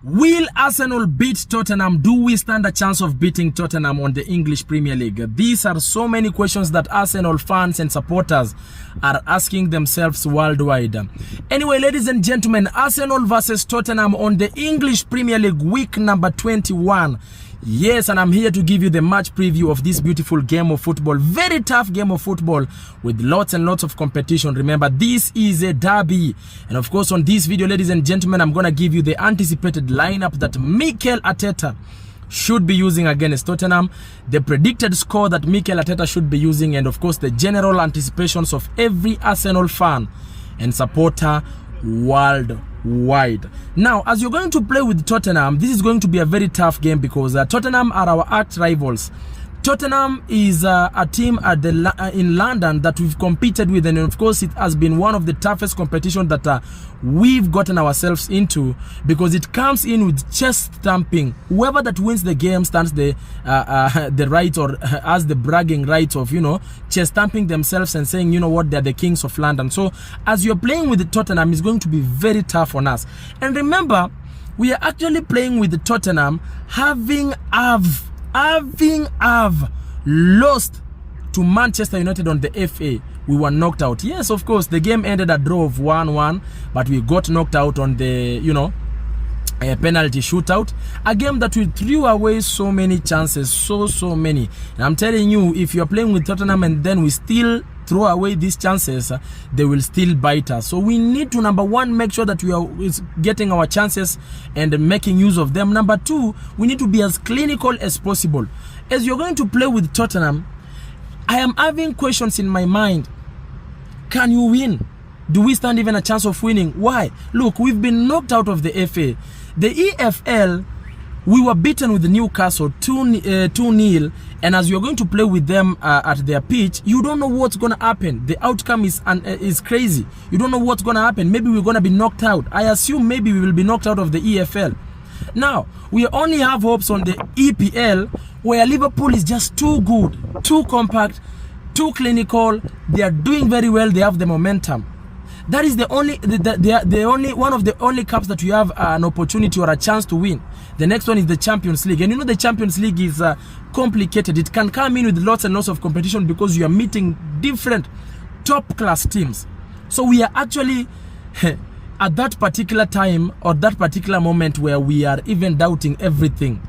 Will Arsenal beat Tottenham? Do we stand a chance of beating Tottenham on the English Premier League? These are so many questions that Arsenal fans and supporters are asking themselves worldwide. Anyway, ladies and gentlemen, Arsenal versus Tottenham on the English Premier League week number 21. Yes, and I'm here to give you the match preview of this beautiful game of football. Very tough game of football with lots and lots of competition. Remember, this is a derby. And of course, on this video, ladies and gentlemen, I'm going to give you the anticipated lineup that Mikel Arteta should be using against Tottenham, the predicted score that Mikel Arteta should be using, and of course, the general anticipations of every Arsenal fan and supporter worldwide. Now, as you're going to play with Tottenham, this is going to be a very tough game because Tottenham are our arch rivals. Tottenham is a team at in London that we've competed with, and of course it has been one of the toughest competitions that we've gotten ourselves into, because it comes in with chest stamping. Whoever that wins the game stands the right, or has the bragging right of, chest stamping themselves and saying, you know what, they're the kings of London. So as you're playing with Tottenham, it's going to be very tough on us. And remember, we are actually playing with Tottenham having lost to Manchester United on the FA. We were knocked out. Yes, of course, the game ended a draw of 1-1, but we got knocked out on the, a penalty shootout. A game that we threw away so many chances, so many. And I'm telling you, if you're playing with Tottenham and then we still throw away these chances, they will still bite us. So we need to, number one, make sure that we are getting our chances and making use of them. Number two, we need to be as clinical as possible. As you're going to play with Tottenham, I am having questions in my mind. Can you win? Do we stand even a chance of winning? Why? Look, we've been knocked out of the FA. The EFL, we were beaten with Newcastle 2-0, and as you're going to play with them at their pitch, you don't know what's going to happen. The outcome is crazy. You don't know what's going to happen. Maybe we're going to be knocked out. I assume maybe we will be knocked out of the EFL. Now, we only have hopes on the EPL, where Liverpool is just too good, too compact, too clinical. They are doing very well. They have the momentum. That is the only one of the only cups that we have an opportunity or a chance to win. The next one is the Champions League, and the Champions League is complicated. It can come in with lots and lots of competition because you are meeting different top class teams. So we are actually at that particular time or that particular moment where we are even doubting everything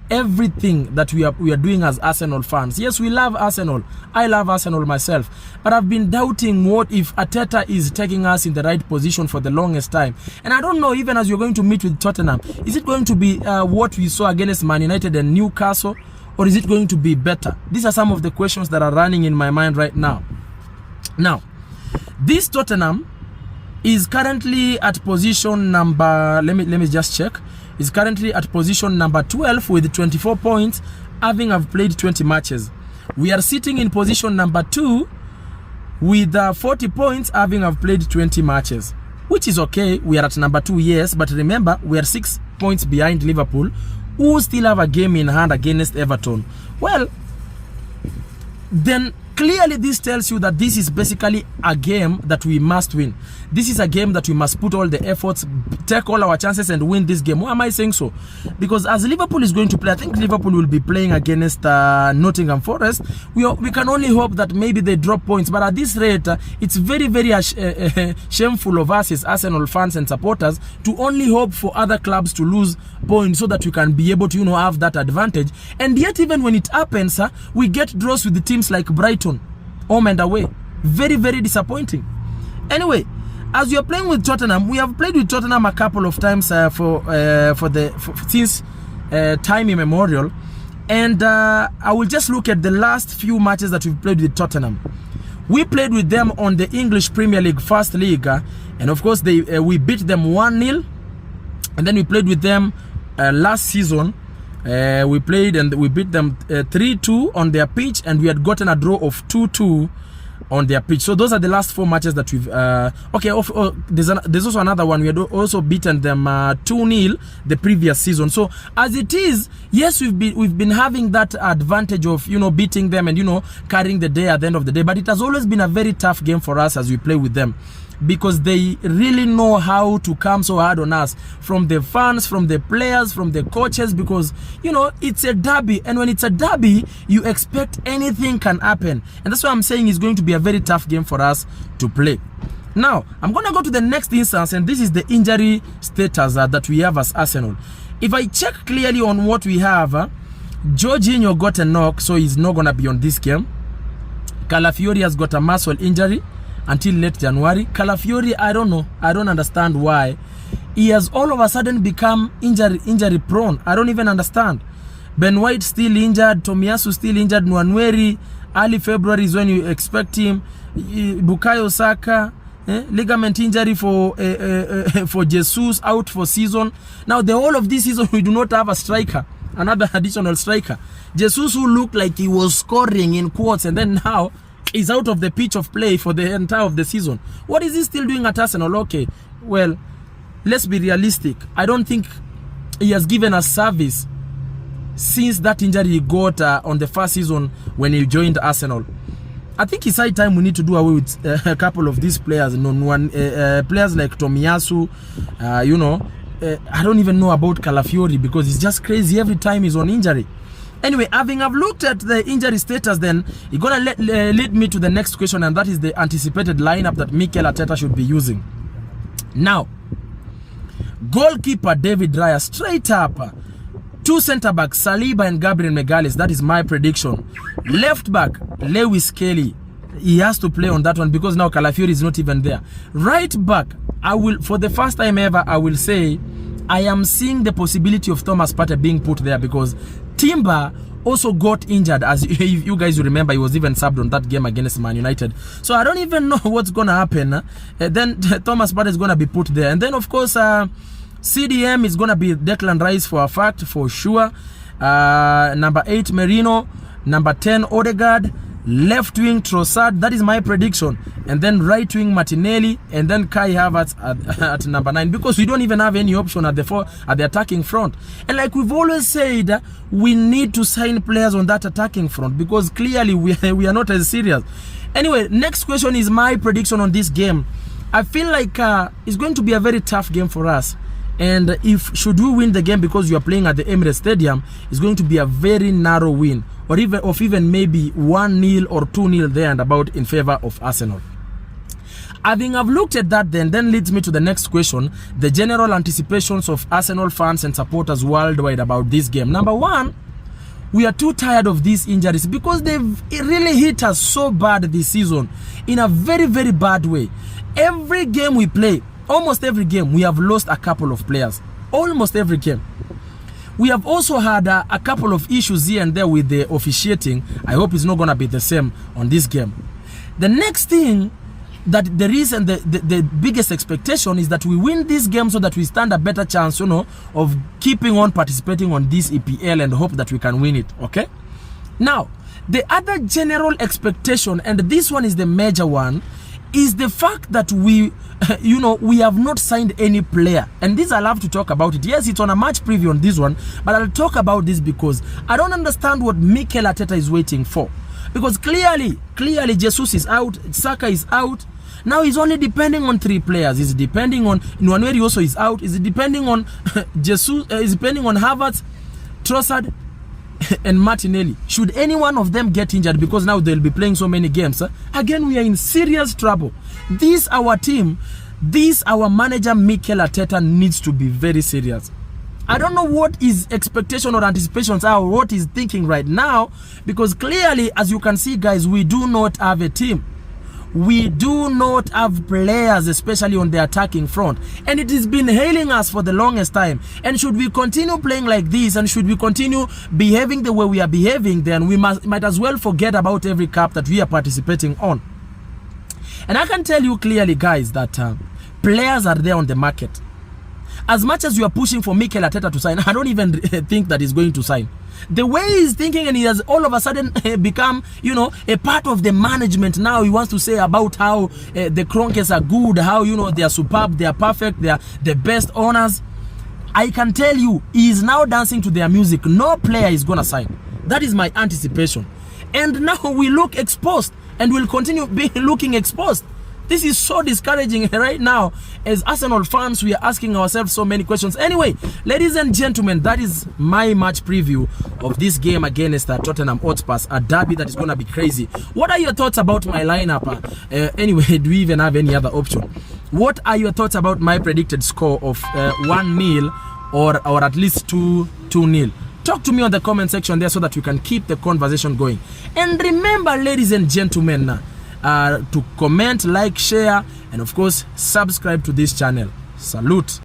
that we are doing as Arsenal fans. Yes, we love Arsenal. I love Arsenal myself, but I've been doubting what if Arteta is taking us in the right position for the longest time. And I don't know, even as you're going to meet with Tottenham, is it going to be what we saw against Man United and Newcastle, or is it going to be better? These are some of the questions that are running in my mind right now. Now, this Tottenham is currently at position number, let me just check, is currently at position number 12 with 24 points, having played 20 matches. We are sitting in position number 2 with 40 points, having played 20 matches, which is okay. We are at number 2, yes, but remember, we are 6 points behind Liverpool, who still have a game in hand against Everton. Well, then clearly this tells you that this is basically a game that we must win. This is a game that we must put all the efforts, take all our chances and win this game. Why am I saying so? Because as Liverpool is going to play, I think Liverpool will be playing against Nottingham Forest. We can only hope that maybe they drop points. But at this rate, it's very, very shameful of us as Arsenal fans and supporters to only hope for other clubs to lose points so that we can be able to, have that advantage. And yet, even when it happens, we get draws with the teams like Brighton, home and away. Very, very disappointing. Anyway, as you are playing with Tottenham, we have played with Tottenham a couple of times since time immemorial, and I will just look at the last few matches that we've played with Tottenham. We played with them on the English Premier League First League, and of course we beat them 1-0, and then we played with them last season. We played and we beat them 3-2 on their pitch, and we had gotten a draw of 2-2 on their pitch. So those are the last 4 matches that we've there's also another one. We had also beaten them 2-0 the previous season. So as it is, yes, we've been having that advantage of beating them and carrying the day at the end of the day, but it has always been a very tough game for us as we play with them. because they really know how to come so hard on us, from the fans, from the players, from the coaches, because, you know, it's a derby, and when it's a derby, you expect anything can happen, and that's why I'm saying it's going to be a very tough game for us to play. Now, I'm going to go to the next instance, and this is the injury status that we have as Arsenal. If I check clearly on what we have, Jorginho got a knock, so he's not going to be on this game. Calafiori has got a muscle injury until late January. Calafiori, I don't know. I don't understand why. He has all of a sudden become injury prone. I don't even understand. Ben White still injured. Tomiyasu still injured. Nwaneri, early February is when you expect him. Bukayo Saka, ligament injury for Jesus, out for season. Now, the whole of this season, we do not have a striker. Another additional striker. Jesus, who looked like he was scoring in quotes, and then now is out of the pitch of play for the entire of the season. What is he still doing at Arsenal? Okay, well, let's be realistic. I don't think he has given us service since that injury he got on the first season when he joined Arsenal. I think it's high time we need to do away with a couple of these players. Players like Tomiyasu, you know. I don't even know about Calafiori because it's just crazy every time he's on injury. Anyway, I've looked at the injury status, then you're gonna lead me to the next question, and that is the anticipated lineup that Mikel Arteta should be using. Now, goalkeeper David Raya, straight up. Two centre backs, Saliba and Gabriel Magalhaes. That is my prediction. Left back, Lewis Kelly. He has to play on that one because now Calafiori is not even there. Right back, I will, for the first time ever, I will say I am seeing the possibility of Thomas Partey being put there because Timber also got injured. As if you guys remember, he was even subbed on that game against Man United. So I don't even know what's going to happen. Then Thomas Partey is going to be put there. And then, of course, CDM is going to be Declan Rice for a fact, for sure. Number 8, Merino. Number 10, Odegaard. Left wing Trossard, that is my prediction, and then right wing Martinelli, and then Kai Havertz at number 9, because we don't even have any option at the attacking front. And like we've always said, we need to sign players on that attacking front because clearly we are not as serious. Anyway, next question is my prediction on this game. I feel like it's going to be a very tough game for us. And if should we win the game because you are playing at the Emirates Stadium, it's going to be a very narrow win, or even maybe 1-0 or 2-0 there and about in favor of Arsenal. Having looked at that, then leads me to the next question: the general anticipations of Arsenal fans and supporters worldwide about this game. Number one, we are too tired of these injuries because they've really hit us so bad this season in a very, very bad way. Every game we play, almost every game, we have lost a couple of players. Almost every game. We have also had a couple of issues here and there with the officiating. I hope it's not going to be the same on this game. The next thing that there is, and the biggest expectation, is that we win this game so that we stand a better chance, you know, of keeping on participating on this EPL and hope that we can win it, okay? Now, the other general expectation, and this one is the major one, is the fact that we have not signed any player. And this I'll have to talk about it. Yes, it's on a match preview on this one, but I'll talk about this because I don't understand what Mikel Arteta is waiting for. Because clearly Jesus is out, Saka is out. Now he's only depending on 3 players. He's depending on Nwaneri, also is out. He's depending on Jesus, is depending on Havertz, Trossard, and Martinelli. Should any one of them get injured, because now they'll be playing so many games, again we are in serious trouble. This our team, this our manager Mikel Arteta needs to be very serious. I don't know what his expectation or anticipations are, or what he's thinking right now, because clearly, as you can see guys, we do not have a team. We do not have players, especially on the attacking front, and it has been hailing us for the longest time. And should we continue playing like this, and should we continue behaving the way we are behaving, then we might as well forget about every cup that we are participating on. And I can tell you clearly guys that players are there on the market. As much as you are pushing for Mikel Arteta to sign, I don't even think that he's going to sign. The way he's thinking, and he has all of a sudden become, a part of the management now. He wants to say about how the Kroenkes are good, how, they are superb, they are perfect, they are the best owners. I can tell you, he is now dancing to their music. No player is going to sign. That is my anticipation. And now we look exposed, and will continue looking exposed. This is so discouraging right now. As Arsenal fans, we are asking ourselves so many questions. Anyway, ladies and gentlemen, that is my match preview of this game against Tottenham Hotspur, a derby that is going to be crazy. What are your thoughts about my lineup? Anyway, do we even have any other option? What are your thoughts about my predicted score of 1-0 or at least 2-0? Talk to me on the comment section there so that we can keep the conversation going. And remember, ladies and gentlemen, to comment, like, share, and of course, subscribe to this channel. Salute.